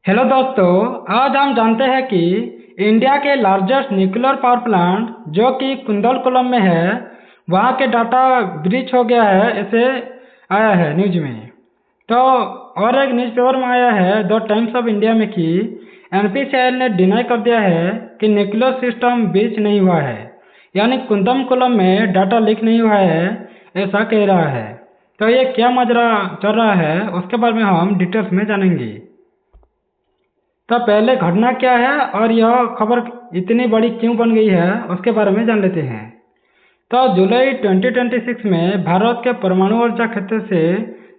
Hello दोस्तों, आज हम जानते हैं कि इंडिया के लार्जेस्ट न्यूक्लियर पावर प्लांट जो कि कुंदलकुलम में है, वहाँ के डाटा ब्रीच हो गया है, ऐसे आया है न्यूज में। तो और एक न्यूज़पेपर में आया है द टाइम्स ऑफ इंडिया में कि एनपीसीआईएल ने डिनाई कर दिया है कि न्यूक्लियर सिस्टम ब्रीच नहीं हुआ है, यानी कुंदलकुलम में डाटा लीक नहीं हुआ है, ऐसा कह रहा है। तो ये क्या माजरा चल रहा है, उसके बारे में हम डिटेल्स में जानेंगे। तो पहले घटना क्या है और यह खबर इतनी बड़ी क्यों बन गई है, उसके बारे में जान लेते हैं। तो जुलाई 2026 में भारत के परमाणु ऊर्जा क्षेत्र से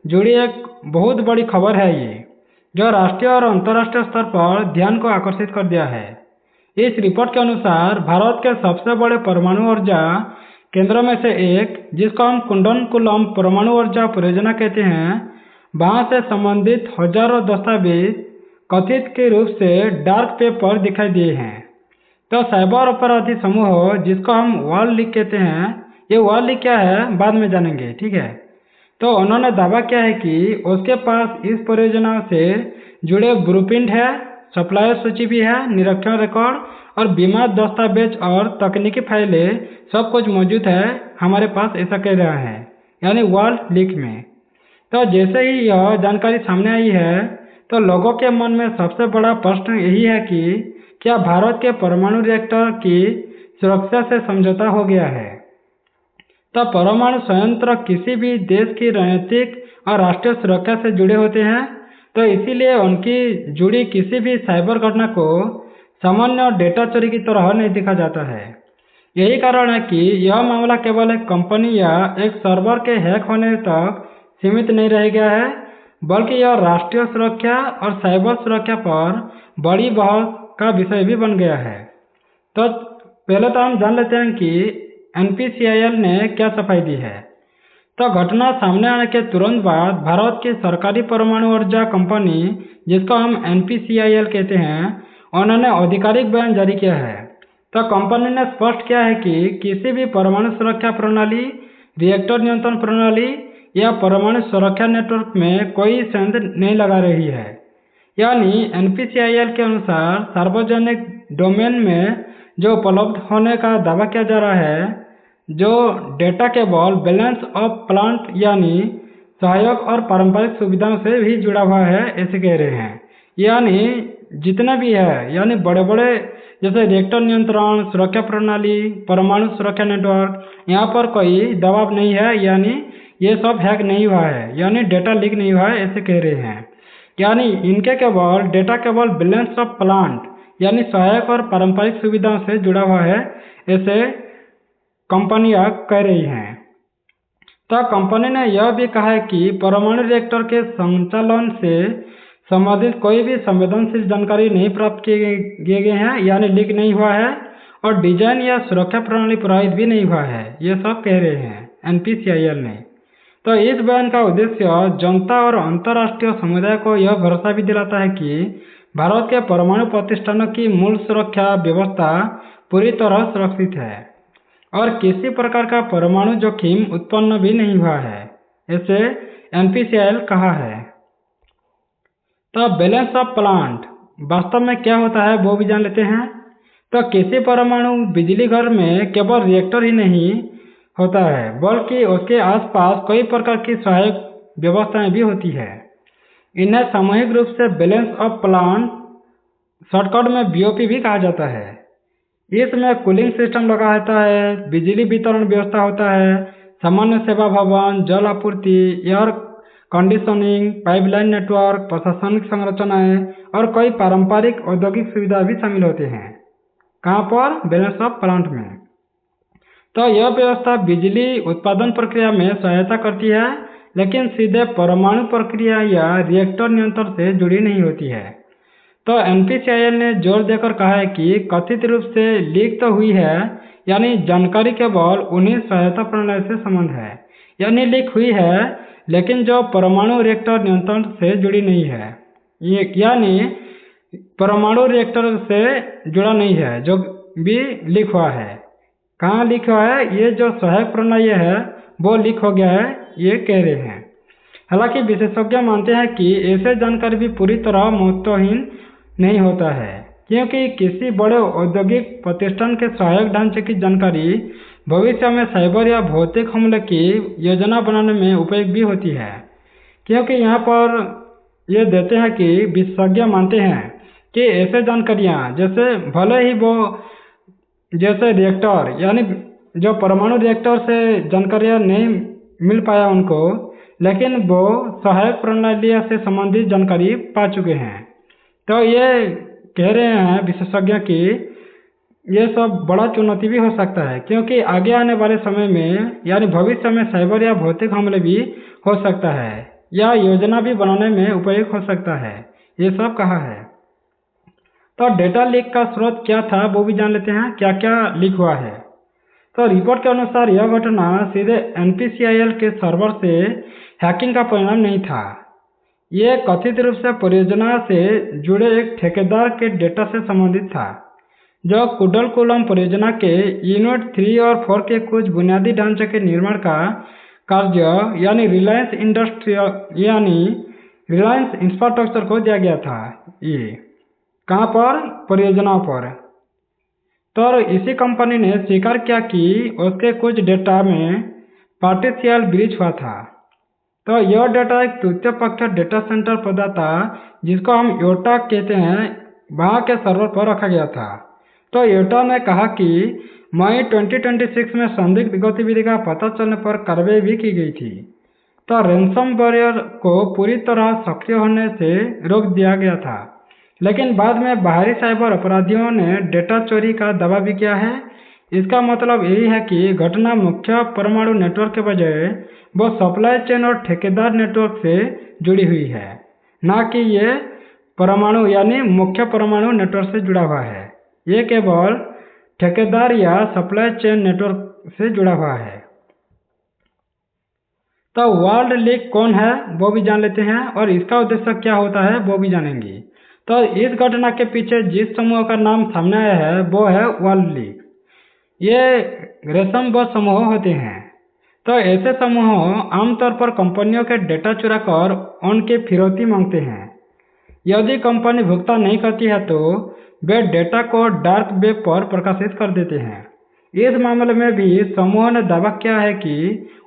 जुड़ी एक बहुत बड़ी खबर है ये, जो राष्ट्रीय और अंतर्राष्ट्रीय स्तर पर ध्यान को आकर्षित कर दिया है। इस रिपोर्ट के अनुसार भारत के सबसे बड़े परमाणु ऊर्जा केंद्रों में से एक, जिसको हम कुंडनकुलम परमाणु ऊर्जा परियोजना कहते हैं, वहां से संबंधित हजारों दस्तावेज कथित के रूप से डार्क वेब पर दिखाई दिए हैं। तो साइबर अपराधी समूह, जिसको हम वर्ल्ड लीग कहते हैं, ये वर्ल्ड लीग क्या है बाद में जानेंगे, ठीक है। तो उन्होंने दावा किया है कि उसके पास इस परियोजना से जुड़े ब्लूप्रिंट है, सप्लायर सूची भी है, निरीक्षण रिकॉर्ड और बीमा दस्तावेज और तकनीकी फाइलें सब कुछ मौजूद है हमारे पास, ऐसा कह रहा है, यानी वर्ल्ड लीग में। तो जैसे ही यह जानकारी सामने आई है, तो लोगों के मन में सबसे बड़ा प्रश्न यही है कि क्या भारत के परमाणु रिएक्टर की सुरक्षा से समझौता हो गया है। तो परमाणु संयंत्र किसी भी देश की रणनीतिक और राष्ट्रीय सुरक्षा से जुड़े होते हैं, तो इसीलिए उनकी जुड़ी किसी भी साइबर घटना को सामान्य डेटा चोरी की तरह नहीं देखा जाता है। यही कारण है कि यह मामला केवल एक कंपनी या एक सर्वर के हैक होने तक सीमित नहीं रह गया है, बल्कि यह राष्ट्रीय सुरक्षा और साइबर सुरक्षा पर बड़ी बहस का विषय भी बन गया है। तो पहले तो हम जान लेते हैं कि एनपीसीआईएल ने क्या सफाई दी है। तो घटना सामने आने के तुरंत बाद भारत की सरकारी परमाणु ऊर्जा कंपनी, जिसको हम एनपीसीआईएल कहते हैं, उन्होंने आधिकारिक बयान जारी किया है। तो कंपनी ने स्पष्ट किया है कि किसी भी परमाणु सुरक्षा प्रणाली, रिएक्टर नियंत्रण प्रणाली या परमाणु सुरक्षा नेटवर्क में कोई संदेह नहीं लगा रही है। यानी एनपीसीआईएल के अनुसार सार्वजनिक डोमेन में जो उपलब्ध होने का दावा किया जा रहा है, जो डेटा केवल बैलेंस ऑफ प्लांट यानी सहायक और पारंपरिक सुविधाओं से भी जुड़ा हुआ है, ऐसे कह रहे हैं। यानी जितना भी है, यानी बड़े बड़े जैसे रिएक्टर नियंत्रण, सुरक्षा प्रणाली, परमाणु सुरक्षा नेटवर्क, यहाँ पर कोई दबाव नहीं है, यानी ये सब हैक नहीं हुआ है, यानी डेटा लीक नहीं हुआ है, ऐसे कह रहे हैं। यानी इनके केवल डेटा केवल बैलेंस ऑफ प्लांट यानी सहायक और पारंपरिक सुविधाओं से जुड़ा हुआ है, ऐसे कंपनियां कह रही हैं। तो कंपनी ने यह भी कहा है कि परमाणु रिएक्टर के संचालन से संबंधित कोई भी संवेदनशील जानकारी नहीं प्राप्त किए गए हैं, यानी लीक नहीं हुआ है, और डिजाइन या सुरक्षा प्रणाली प्रभावित भी नहीं हुआ है, ये सब कह रहे हैं एनपीसीआईएल ने। तो इस बयान का उद्देश्य जनता और अंतर्राष्ट्रीय समुदाय को यह भरोसा भी दिलाता है कि भारत के परमाणु प्रतिष्ठानों की मूल सुरक्षा व्यवस्था पूरी तरह सुरक्षित है और किसी प्रकार का परमाणु जोखिम उत्पन्न भी नहीं हुआ है, ऐसे एनपीसीआईएल कहा है। तो बैलेंस ऑफ प्लांट वास्तव में क्या होता है वो भी जान लेते हैं। तो किसी परमाणु बिजली घर में केवल रिएक्टर ही नहीं होता है, बल्कि उसके आसपास कई प्रकार की सहायक व्यवस्थाएं भी होती है। इन्हें सामूहिक रूप से बैलेंस ऑफ प्लांट, शॉर्टकट में बीओपी भी कहा जाता है। इसमें कूलिंग सिस्टम लगा होता है, बिजली वितरण व्यवस्था होता है, सामान्य सेवा भवन, जल आपूर्ति, एयर कंडीशनिंग, पाइपलाइन नेटवर्क, प्रशासनिक संरचनाएं और कई पारंपरिक औद्योगिक सुविधा भी शामिल होते हैं। कहाँ पर? बैलेंस ऑफ प्लांट में। तो यह व्यवस्था बिजली उत्पादन प्रक्रिया में सहायता करती है, लेकिन सीधे परमाणु प्रक्रिया या रिएक्टर नियंत्रण से जुड़ी नहीं होती है। तो एनपीसीआईएल ने जोर देकर कहा है कि कथित रूप से लीक तो हुई है, यानी जानकारी केवल उन्हीं सहायता प्रणाली से संबंध है, यानी लीक हुई है, लेकिन जो परमाणु रिएक्टर नियंत्रण से जुड़ी नहीं है, यानी परमाणु रिएक्टर से जुड़ा नहीं है जो भी लीक हुआ है। कहाँ लीक हुआ है? ये जो सहायक प्रणाली है वो लीक हो गया है, ये कह रहे हैं। हालांकि विशेषज्ञ मानते हैं कि ऐसे जानकारी भी पूरी तरह महत्वहीन नहीं होता है, क्योंकि किसी बड़े औद्योगिक प्रतिष्ठान के सहायक ढांचे की जानकारी भविष्य में साइबर या भौतिक हमले की योजना बनाने में उपयोगी भी होती है। क्योंकि यहाँ पर ये देते हैं कि विशेषज्ञ मानते हैं कि ऐसे जानकारियाँ जैसे भले ही वो जैसे रिएक्टर यानी जो परमाणु रिएक्टर से जानकारियाँ नहीं मिल पाया उनको, लेकिन वो सहायक प्रणालियों से संबंधित जानकारी पा चुके हैं। तो ये कह रहे हैं विशेषज्ञ कि ये सब बड़ा चुनौती भी हो सकता है, क्योंकि आगे आने वाले समय में यानी भविष्य में साइबर या भौतिक हमले भी हो सकता है या योजना भी बनाने में उपयोग हो सकता है, ये सब कहा है। तो डेटा लीक का स्रोत क्या था वो भी जान लेते हैं, क्या क्या लीक हुआ है। तो रिपोर्ट के अनुसार यह घटना सीधे NPCIL के सर्वर से हैकिंग का परिणाम नहीं था। ये कथित रूप से परियोजना से जुड़े एक ठेकेदार के डेटा से संबंधित था, जो कुडलकुलम परियोजना के यूनिट 3 और 4 के कुछ बुनियादी ढांचे के निर्माण का कार्य यानी रिलायंस इंफ्रास्ट्रक्चर को दिया गया था। ये कहाँ पर? परियोजनाओं पर। तो इसी कंपनी ने स्वीकार किया कि उसके कुछ डेटा में पार्टिशियल ब्रीच हुआ था। तो यह डेटा एक तृतीय पक्ष डेटा सेंटर प्रदाता, जिसको हम योटा कहते हैं, वहाँ के सर्वर पर रखा गया था। तो योटा ने कहा कि मई 2026 में संदिग्ध गतिविधि का पता चलने पर कार्रवाई भी की गई थी। तो रैंसमवेयर को पूरी तरह सक्रिय होने से रोक दिया गया था, लेकिन बाद में बाहरी साइबर अपराधियों ने डेटा चोरी का दावा भी किया है। इसका मतलब यही है कि घटना मुख्य परमाणु नेटवर्क के बजाय वो सप्लाई चेन और ठेकेदार नेटवर्क से जुड़ी हुई है, ना कि ये परमाणु यानी मुख्य परमाणु नेटवर्क से जुड़ा हुआ है। ये केवल ठेकेदार या सप्लाई चेन नेटवर्क से जुड़ा हुआ है। तो वर्ल्ड लीक कौन है वो भी जान लेते हैं, और इसका उद्देश्य क्या होता है वो भी जानेंगे। तो इस घटना के पीछे जिस समूह का नाम सामने आया है वो है वर्ल्ड लीग। ये रेशमबोध समूह होते हैं। तो ऐसे समूह आमतौर पर कंपनियों के डेटा चुरा कर उनकी फिरौती मांगते हैं। यदि कंपनी भुगतान नहीं करती है तो वे डेटा को डार्क वेब पर प्रकाशित कर देते हैं। इस मामले में भी समूह ने दावा किया है कि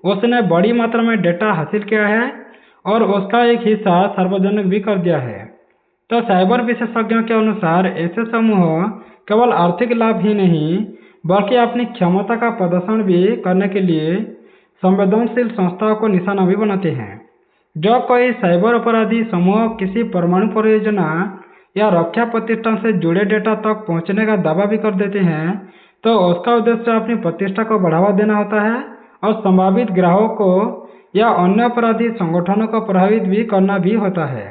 उसने बड़ी मात्रा में डेटा हासिल किया है और उसका एक हिस्सा सार्वजनिक भी कर दिया है। तो साइबर विशेषज्ञों के अनुसार ऐसे समूह केवल आर्थिक लाभ ही नहीं बल्कि अपनी क्षमता का प्रदर्शन भी करने के लिए संवेदनशील संस्थाओं को निशाना भी बनाते हैं। जब कोई साइबर अपराधी समूह किसी परमाणु परियोजना या रक्षा प्रतिष्ठान से जुड़े डेटा तक पहुंचने का दावा भी कर देते हैं, तो उसका उद्देश्य अपनी प्रतिष्ठा को बढ़ावा देना होता है और संभावित ग्राहकों को या अन्य अपराधी संगठनों को प्रभावित भी करना भी होता है।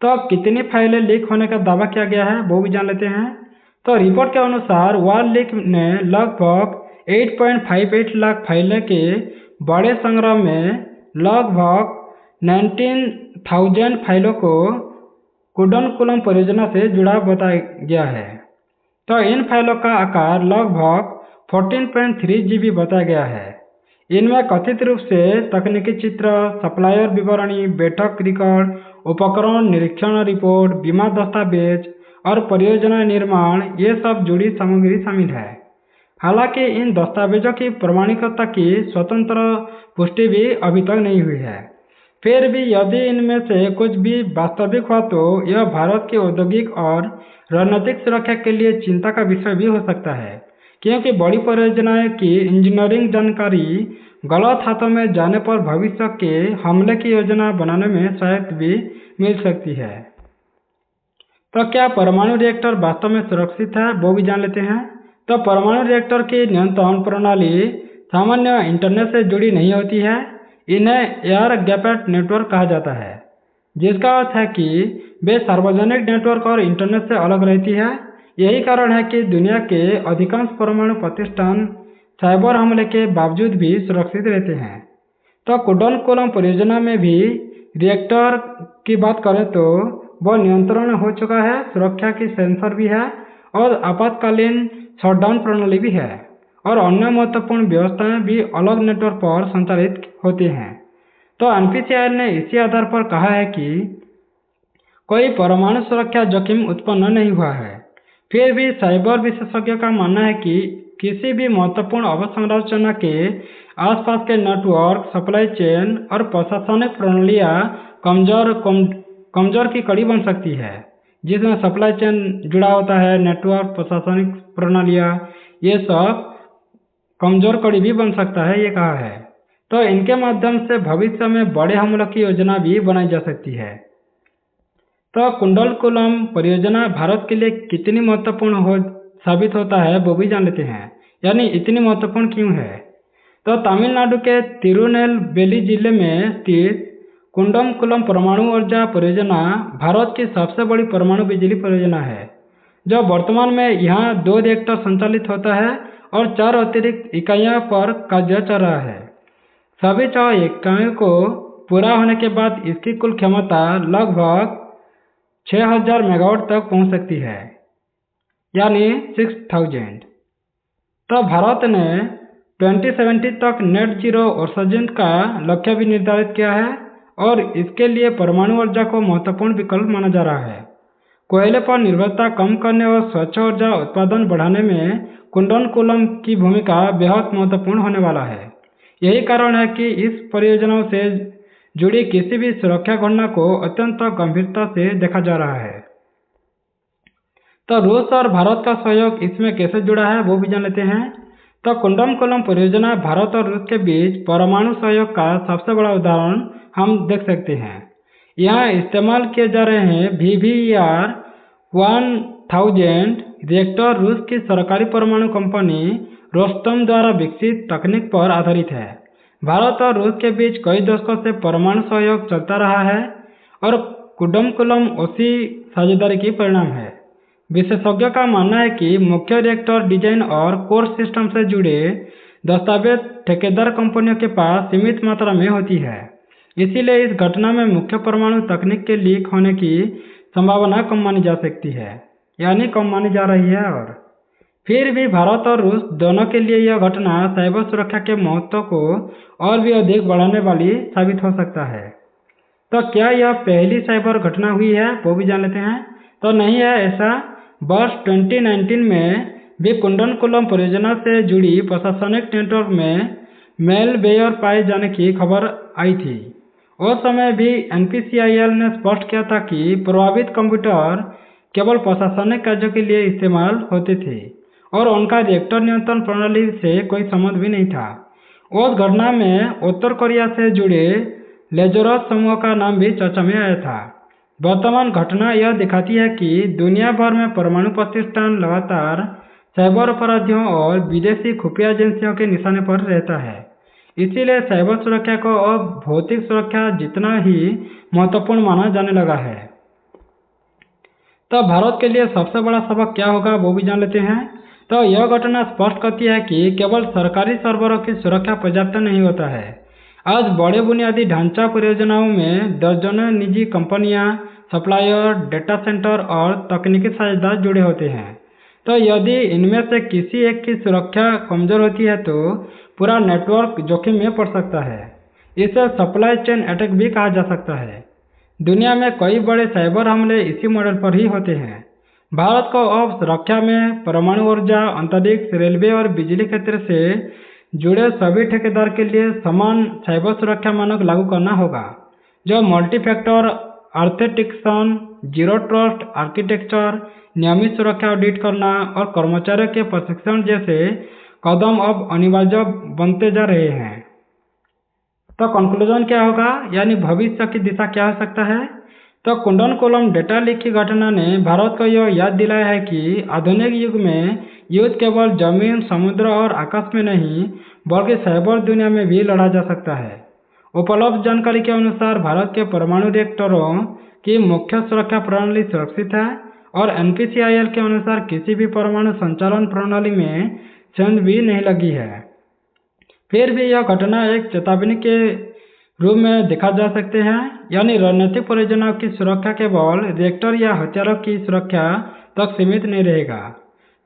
तो कितनी फाइलें लीक होने का दावा किया गया है वो भी जान लेते हैं। तो रिपोर्ट के अनुसार वर्ल्ड लीक ने लगभग 8.58 लाख फाइलें के बड़े संग्रह में लगभग 19,000 फाइलों को कुडनकुलम परियोजना से जुड़ा बताया गया है। तो इन फाइलों का आकार लगभग 14.3 GB बताया गया है। इनमें कथित रूप से तकनीकी चित्र, सप्लायर विवरणी, बैठक रिकॉर्ड, उपकरण निरीक्षण रिपोर्ट, बीमा दस्तावेज और परियोजना निर्माण ये सब जुड़ी सामग्री शामिल है। हालांकि इन दस्तावेजों की प्रमाणिकता की स्वतंत्र पुष्टि भी अभी तक नहीं हुई है। फिर भी यदि इनमें से कुछ भी वास्तविक हुआ तो यह भारत की औद्योगिक और रणनीतिक सुरक्षा के लिए चिंता का विषय भी हो सकता है, क्योंकि बड़ी परियोजनाएं की इंजीनियरिंग जानकारी गलत हाथों में जाने पर भविष्य के हमले की योजना बनाने में सहायता भी मिल सकती है। तो क्या परमाणु रिएक्टर वास्तव में सुरक्षित है वो भी जान लेते हैं। तो परमाणु रिएक्टर की नियंत्रण प्रणाली सामान्य इंटरनेट से जुड़ी नहीं होती है। इन्हें एयर गैप्ड नेटवर्क कहा जाता है, जिसका अर्थ है कि वे सार्वजनिक नेटवर्क और इंटरनेट से अलग रहती है। यही कारण है कि दुनिया के अधिकांश परमाणु प्रतिष्ठान साइबर हमले के बावजूद भी सुरक्षित रहते हैं। तो कुडनकुलम परियोजना में भी रिएक्टर की बात करें तो वह नियंत्रण हो चुका है, सुरक्षा की सेंसर भी है और आपातकालीन शटडाउन प्रणाली भी है, और अन्य महत्वपूर्ण व्यवस्थाएं भी अलग नेटवर्क पर संचालित होती हैं। तो NPCIL ने इसी आधार पर कहा है कि कोई परमाणु सुरक्षा जोखिम उत्पन्न नहीं हुआ है। फिर भी साइबर विशेषज्ञों का मानना है कि किसी भी महत्वपूर्ण अवसंरचना के आसपास के नेटवर्क, सप्लाई चेन और प्रशासनिक प्रणालियां कमजोर की कड़ी बन सकती है, जिसमें सप्लाई चेन जुड़ा होता है, नेटवर्क, प्रशासनिक प्रणालियां, ये सब कमजोर कड़ी भी बन सकता है, ये कहा है। तो इनके माध्यम से भविष्य में बड़े हमलों की योजना भी बनाई जा सकती है। तो कुंडलकुलम परियोजना भारत के लिए कितनी महत्वपूर्ण साबित होता है वो भी जान लेते हैं, यानी इतनी महत्वपूर्ण क्यों है। तो तमिलनाडु के तिरुनेलवेली जिले में स्थित कुंडमकुलम परमाणु ऊर्जा परियोजना भारत की सबसे बड़ी परमाणु बिजली परियोजना है, जो वर्तमान में यहाँ 2 रिएक्टर संचालित होता है और 4 अतिरिक्त इकाइयों पर कार्य चल रहा है। सभी 4 इकाइयों को पूरा होने के बाद इसकी कुल क्षमता लगभग 6000 मेगावाट तक पहुंच सकती है, यानी 6000। तो भारत ने 2070 तक नेट जीरो उत्सर्जन का लक्ष्य भी निर्धारित किया है और इसके लिए परमाणु ऊर्जा को महत्वपूर्ण विकल्प माना जा रहा है। कोयले पर निर्भरता कम करने और स्वच्छ ऊर्जा उत्पादन बढ़ाने में कुंडनकुलम की भूमिका बेहद महत्वपूर्ण होने वाला है। यही कारण है कि इस परियोजनाओं से जुड़ी किसी भी सुरक्षा घटना को अत्यंत गंभीरता से देखा जा रहा है। तो रूस और भारत का सहयोग इसमें कैसे जुड़ा है वो भी जान लेते हैं। तो कुंडमकुलम परियोजना भारत और रूस के बीच परमाणु सहयोग का सबसे बड़ा उदाहरण हम देख सकते हैं। यहाँ इस्तेमाल किए जा रहे हैं VVER 1000 रिएक्टर रूस की सरकारी परमाणु कंपनी रोस्टम द्वारा विकसित तकनीक पर आधारित है। भारत और रूस के बीच कई दशकों से परमाणु सहयोग चलता रहा है और कुंडमकुलम उसी साझेदारी की परिणाम है। विशेषज्ञों का मानना है कि मुख्य रिएक्टर डिजाइन और कोर सिस्टम से जुड़े दस्तावेज ठेकेदार कंपनियों के पास सीमित मात्रा में होती है, इसीलिए इस घटना में मुख्य परमाणु तकनीक के लीक होने की संभावना कम मानी जा सकती है, यानी कम मानी जा रही है। और फिर भी भारत और रूस दोनों के लिए यह घटना साइबर सुरक्षा के महत्व को और भी अधिक बढ़ाने वाली साबित हो सकता है। तो क्या यह पहली साइबर घटना हुई है वो भी जान लेते हैं। तो नहीं है ऐसा। वर्ष 2019 में भी कुंडनकुलम परियोजना से जुड़ी प्रशासनिक नेटवर्क में मेलवेयर पाए जाने की खबर आई थी। उस समय भी NPCIL ने स्पष्ट किया था कि प्रभावित कंप्यूटर केवल प्रशासनिक कार्यों के लिए इस्तेमाल होते थे और उनका रिएक्टर नियंत्रण प्रणाली से कोई संबंध भी नहीं था। उस घटना में उत्तर कोरिया से जुड़े लेजोरस समूह का नाम भी चर्चा में आया था। वर्तमान घटना यह दिखाती है कि दुनिया भर में परमाणु प्रतिष्ठान लगातार साइबर अपराधियों और विदेशी खुफिया एजेंसियों के निशाने पर रहता है। इसीलिए साइबर सुरक्षा को अब भौतिक सुरक्षा जितना ही महत्वपूर्ण माना जाने लगा है। तो भारत के लिए सबसे बड़ा सबक क्या होगा वो भी जान लेते हैं। तो यह घटना स्पष्ट करती है कि केवल सरकारी सर्वरों की सुरक्षा पर्याप्त नहीं होता है। आज बड़े बुनियादी ढांचा परियोजनाओं में दर्जनों निजी कंपनियां, सप्लायर, डेटा सेंटर और तकनीकी साझेदार जुड़े होते हैं। तो यदि इनमें से किसी एक की सुरक्षा कमजोर होती है तो पूरा नेटवर्क जोखिम में पड़ सकता है। इसे सप्लाई चेन अटैक भी कहा जा सकता है। दुनिया में कई बड़े साइबर हमले इसी मॉडल पर ही होते हैं। भारत को अब सुरक्षा में परमाणु ऊर्जा, अंतरिक्ष, रेलवे और बिजली क्षेत्र से जुड़े सभी ठेकेदार के लिए समान साइबर सुरक्षा मानक लागू करना होगा, जो multi factor authentication, zero trust architecture, नियमित सुरक्षा ऑडिट करना और कर्मचारियों के प्रशिक्षण जैसे कदम अब अनिवार्य बनते जा रहे हैं। तो कंक्लूजन क्या होगा, यानी भविष्य की दिशा क्या हो सकता है। तो कुंडनकुलम डेटा लीक की घटना ने भारत को यह याद दिलाया है कि आधुनिक युग में युद्ध केवल जमीन, समुद्र और आकाश में नहीं बल्कि साइबर दुनिया में भी लड़ा जा सकता है। उपलब्ध जानकारी के अनुसार भारत के परमाणु रिएक्टरों की मुख्य सुरक्षा प्रणाली सुरक्षित है और NPCIL के अनुसार किसी भी परमाणु संचालन प्रणाली में सेंध भी नहीं लगी है। फिर भी यह घटना एक चेतावनी के रूप में देखा जा सकते हैं, यानी रणनीतिक परियोजनाओं की सुरक्षा केवल रिएक्टर या हथियारों की सुरक्षा तक सीमित नहीं रहेगा।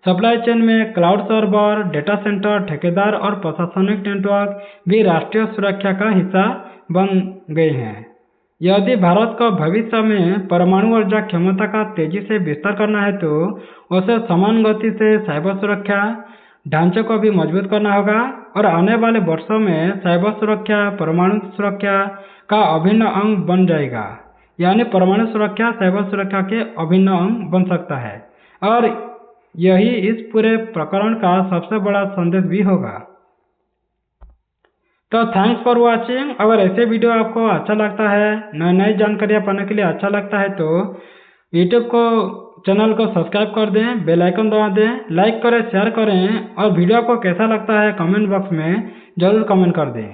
सप्लाई चेन में क्लाउड सर्वर, डेटा सेंटर, ठेकेदार और प्रशासनिक नेटवर्क भी राष्ट्रीय सुरक्षा का हिस्सा बन गए हैं। यदि भारत को भविष्य में परमाणु ऊर्जा क्षमता का तेजी से विस्तार करना है तो उसे समान गति से साइबर सुरक्षा ढांचे को भी मजबूत करना होगा और आने वाले वर्षों में साइबर सुरक्षा परमाणु सुरक्षा का अभिन्न अंग बन जाएगा। यानी परमाणु सुरक्षा साइबर सुरक्षा के अभिन्न अंग बन सकता है और यही इस पूरे प्रकरण का सबसे बड़ा संदेश भी होगा। तो थैंक्स फॉर वॉचिंग। अगर ऐसे वीडियो आपको अच्छा लगता है, नई नई जानकारियाँ पाने के लिए अच्छा लगता है तो यूट्यूब को चैनल को सब्सक्राइब कर दें, बेल आइकन दबा दें, लाइक करें, शेयर करें और वीडियो आपको कैसा लगता है कमेंट बॉक्स में ज़रूर कमेंट कर दें।